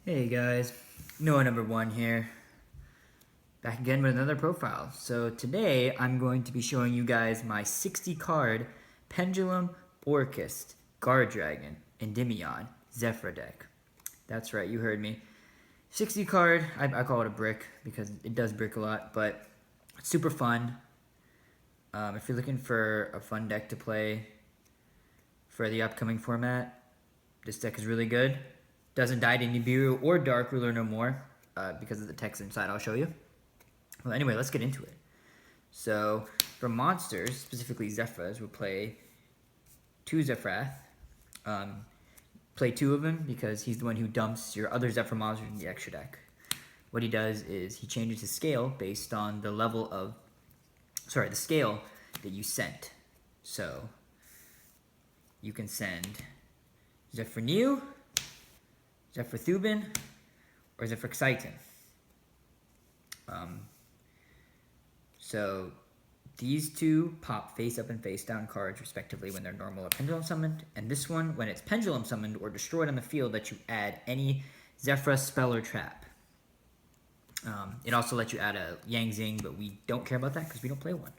Hey guys, Noah number 1 here, back again with another profile. So today I'm going to be showing you guys my 60 card Pendulum, Orcust, Guardragon, Endymion, Zefra deck. That's right, you heard me. 60 card, I call it a brick because it does brick a lot, but it's super fun. If you're looking for a fun deck to play for the upcoming format, this deck is really good. Doesn't die to Nibiru or Dark Ruler no more because of the text inside I'll show you. Well, anyway, let's get into it. So, for monsters, specifically Zefras, we'll play 2 Zefrath. Play 2 of them because he's the one who dumps your other Zefra monsters in the extra deck. What he does is he changes his scale based on the level of, the scale that you sent. So, you can send Zefra New, Zefra Thubin, or Zefra Exciton. So these two pop face up and face down cards respectively when they're normal or pendulum summoned, and this one when it's pendulum summoned or destroyed on the field lets you add any Zefra spell or trap. It also lets you add a Yang Zing, but we don't care about that because we don't play one.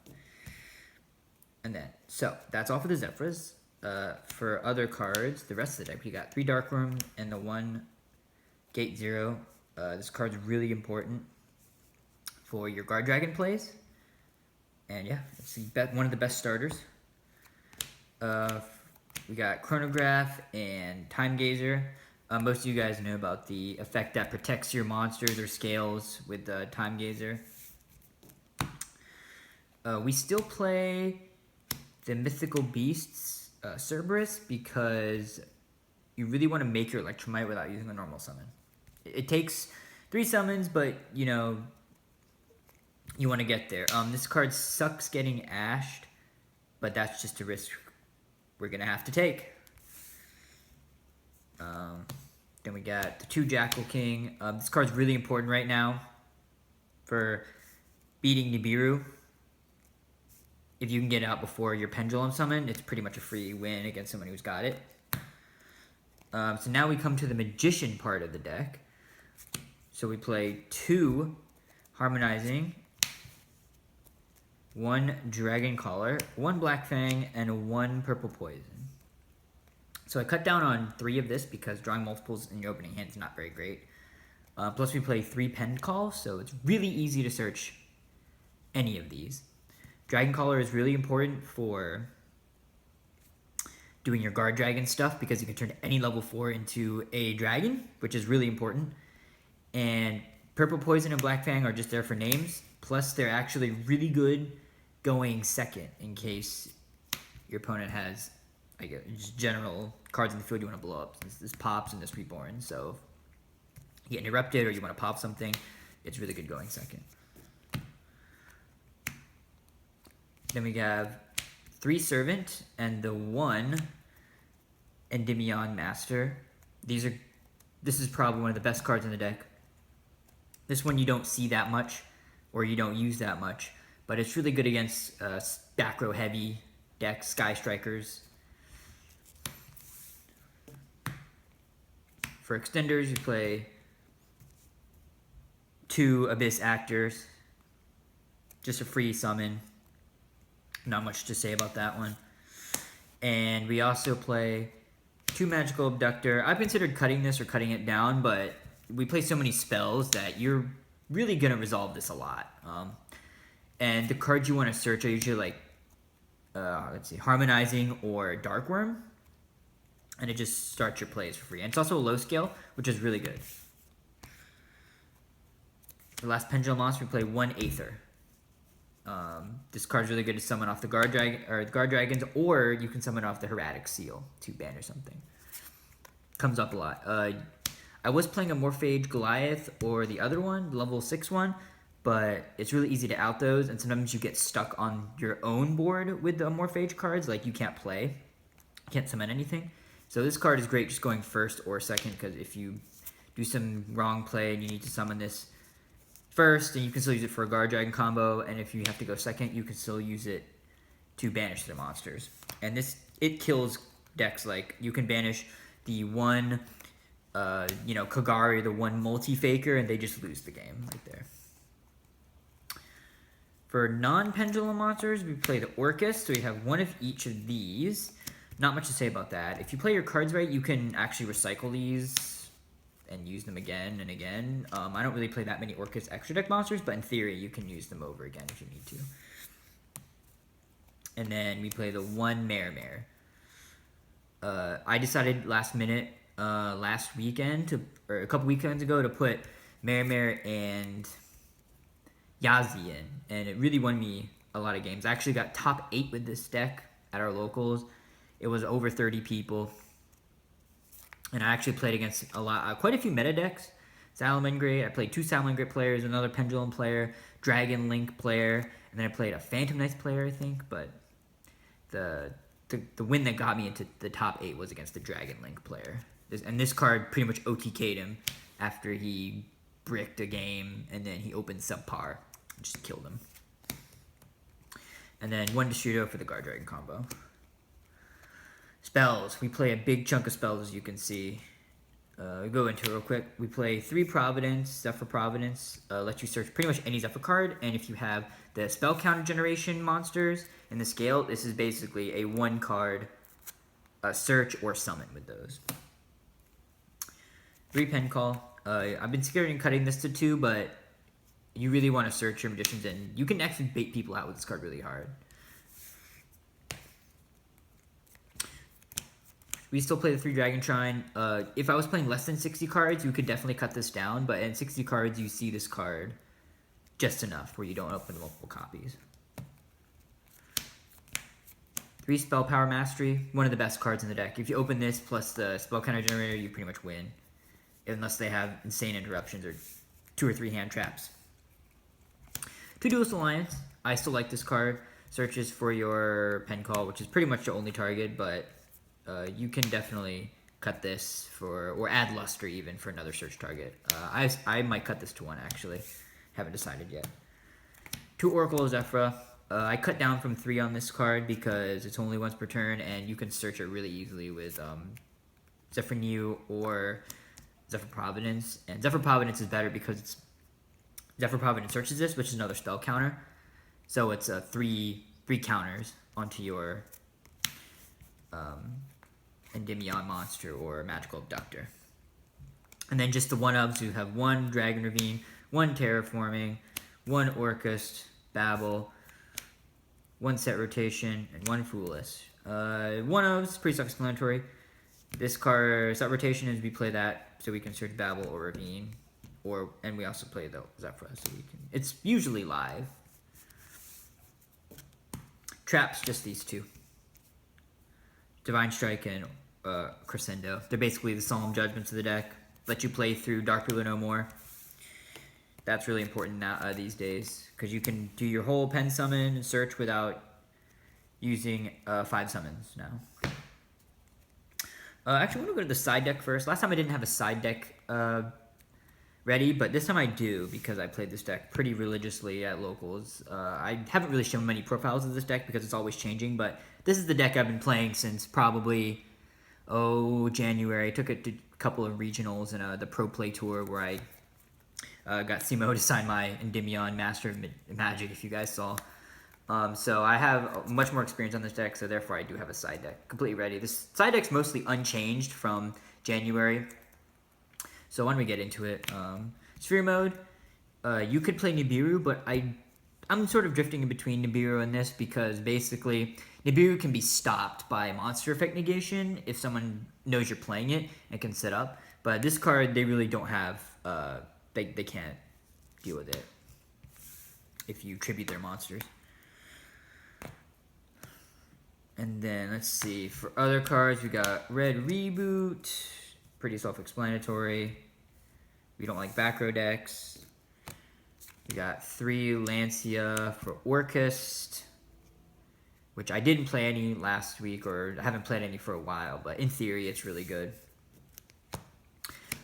And then, so that's all for the Zefras. For other cards, the rest of the deck, we got 3 Dark Worm and the 1 Gate 0. This card's really important for your Guardragon plays. And yeah, it's one of the best starters. We got Chronograph and Time Gazer. Most of you guys know about the effect that protects your monsters or scales with the Time Gazer. We still play the Mythical Beasts, Cerberus, because you really want to make your Electromite without using a normal summon. It takes 3 summons, but you know, you want to get there. This card sucks getting ashed, but that's just a risk we're gonna have to take. Then we got the 2 Jackal King. This card's really important right now for beating Nibiru. If you can get out before your Pendulum summon, it's pretty much a free win against someone who's got it. So now we come to the Magician part of the deck. So we play 2 Harmonizing, 1 Dragon Collar, 1 Black Fang, and 1 Purple Poison. So I cut down on 3 of this because drawing multiples in your opening hand is not very great. Plus we play 3 Pen Calls, so it's really easy to search any of these. Dragon Collar is really important for doing your Guardragon stuff because you can turn any level 4 into a dragon, which is really important. And Purple Poison and Black Fang are just there for names. Plus, they're actually really good going second in case your opponent has, I guess, just general cards in the field you want to blow up. This pops and this reborn. So, if you get interrupted or you want to pop something, it's really good going second. Then we have 3 Servant and the 1 Endymion Master. This is probably one of the best cards in the deck. This one you don't see that much, or you don't use that much, but it's really good against back row heavy decks, Sky Strikers. For extenders, you play 2 Abyss Actors, just a free summon. Not much to say about that one. And we also play 2 Magical Abductor. I've considered cutting this or cutting it down, but we play so many spells that you're really going to resolve this a lot. And the cards you want to search are usually like, Harmonizing or Dark Worm. And it just starts your plays for free. And it's also a low scale, which is really good. The last Pendulum monster, we play 1 Aether. This card's really good to summon off the Guardragons, or you can summon off the Heretic Seal to ban or something. Comes up a lot. I was playing a Morphage Goliath or the other one, the level 6 one, but it's really easy to out those, and sometimes you get stuck on your own board with the Morphage cards, like you can't play, can't summon anything. So this card is great just going first or second, because if you do some wrong play and you need to summon this first, and you can still use it for a Guardragon combo, and if you have to go second, you can still use it to banish the monsters. And it kills decks like, you can banish the 1 you know, Kagari, the one multi-faker, and they just lose the game right there. For non-pendulum monsters, we play the Orcust, so we have one of each of these. Not much to say about that. If you play your cards right, you can actually recycle these and use them again and again. I don't really play that many Orcust extra deck monsters, but in theory, you can use them over again if you need to. And then we play the one Mare. I decided last minute, last weekend, or a couple weekends ago, to put Mare and Yazi in, and it really won me a lot of games. I actually got top 8 with this deck at our locals. It was over 30 people, and I actually played against quite a few meta decks. Salamangreat, I played 2 Salamangreat players, another Pendulum player, Dragon Link player, and then I played a Phantom Knights player, I think. But the win that got me into the top 8 was against the Dragon Link player. And this card pretty much OTK'd him after he bricked a game, and then he opened subpar. Just killed him. And then one Deshudo for the Guardragon combo. Spells. We play a big chunk of spells, as you can see. We go into it real quick. We play 3 Providence, Zefra Providence. Lets you search pretty much any Zefra card, and if you have the spell counter generation monsters in the scale, this is basically a 1-card search or summon with those. 3 Pen Call. I've been scared in cutting this to 2, but you really want to search your magicians, and you can actually bait people out with this card really hard. We still play the 3 Dragon Shrine. If I was playing less than 60 cards, you could definitely cut this down, but in 60 cards, you see this card just enough where you don't open multiple copies. 3 Spell Power Mastery, one of the best cards in the deck. If you open this plus the Spell Counter Generator, you pretty much win. Unless they have insane interruptions or 2 or 3 hand traps. 2 Duelist Alliance. I still like this card. Searches for your Pen Call, which is pretty much your only target, but you can definitely cut this or add Luster even for another search target. I might cut this to 1 actually. Haven't decided yet. 2 Oracle Zefra. I cut down from 3 on this card because it's only once per turn, and you can search it really easily with Zefra New or Zefra Providence. And Zefra Providence is better because Zefra Providence searches this, which is another spell counter. So it's 3 counters onto your Endymion monster or Magical Abductor. And then just the 1-ofs, you have 1 Dragon Ravine, 1 Terraforming, 1 Orcust, Babel, 1 Set Rotation, and 1 Foolish. 1-ofs, pretty self-explanatory. This card, Set Rotation, is we play that so we can search Babel or Ravine. And we also play the Zefra, so we can. It's usually live. Traps, just these 2. Divine Strike and Crescendo. They're basically the Solemn Judgments of the deck. Let you play through Dark Ruler no more. That's really important now, these days, because you can do your whole pen summon and search without using 5 summons now. Actually, I want to go to the side deck first. Last time I didn't have a side deck ready, but this time I do because I played this deck pretty religiously at locals. I haven't really shown many profiles of this deck because it's always changing, but this is the deck I've been playing since probably, January. I took it to a couple of regionals and the Pro Play Tour where I got Simo to sign my Endymion Master of Magic, if you guys saw. So I have much more experience on this deck, so therefore I do have a side deck completely ready. This side deck's mostly unchanged from January. So why don't we get into it? Sphere mode, you could play Nibiru, but I'm sort of drifting in between Nibiru and this because basically Nibiru can be stopped by monster effect negation if someone knows you're playing it and can set up. But this card, they really don't have, they can't deal with it if you tribute their monsters. And then, let's see, for other cards, we got Red Reboot, pretty self-explanatory. We don't like back row decks. We got 3 Lancia for Orcust, which I didn't play any last week, or I haven't played any for a while, but in theory, it's really good.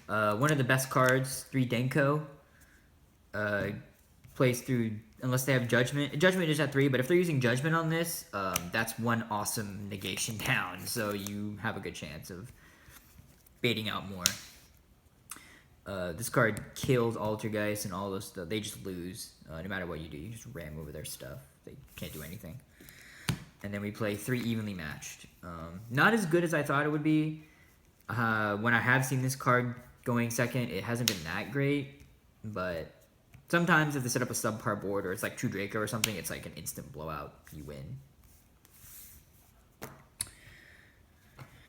One of the best cards, 3 Denko, plays through, unless they have Judgment. Judgment is at 3, but if they're using Judgment on this, that's 1 awesome negation down, so you have a good chance of baiting out more. This card kills Altergeist and all those stuff. They just lose. No matter what you do, you just ram over their stuff. They can't do anything. And then we play 3 evenly matched. Not as good as I thought it would be. When I have seen this card going second, it hasn't been that great. But sometimes if they set up a subpar board or it's like True Draco or something, it's like an instant blowout. You win.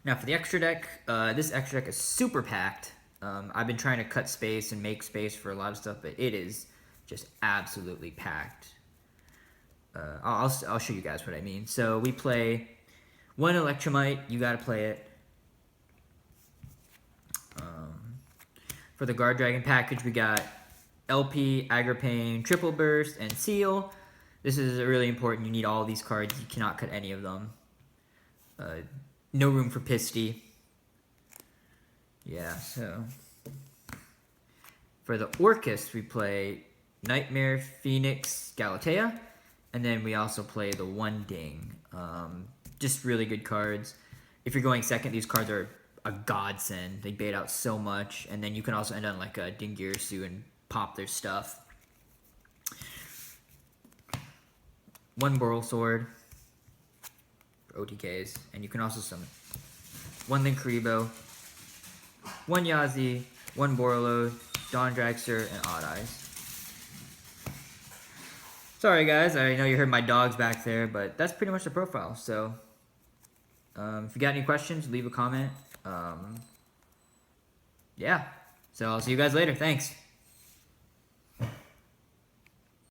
Now for the extra deck, this extra deck is super packed. I've been trying to cut space and make space for a lot of stuff, but it is just absolutely packed. I'll show you guys what I mean. So we play 1 Electromite. You got to play it. For the Guardragon package, we got LP, Agripane, Triple Burst, and Seal. This is really important. You need all these cards. You cannot cut any of them. No room for Pisty. Yeah, so for the Orcust, we play Nightmare, Phoenix, Galatea, and then we also play the One Ding. Just really good cards. If you're going second, these cards are a godsend. They bait out so much, and then you can also end on like a Dingirsu and pop their stuff. 1 Boral Sword for OTKs, and you can also summon 1 Linkuriboh, 1 Yazi, 1 Borreload, Dawn Dragster, and Odd Eyes. Sorry guys, I know you heard my dogs back there, but that's pretty much the profile. So if you got any questions, leave a comment. Yeah, so I'll see you guys later. Thanks.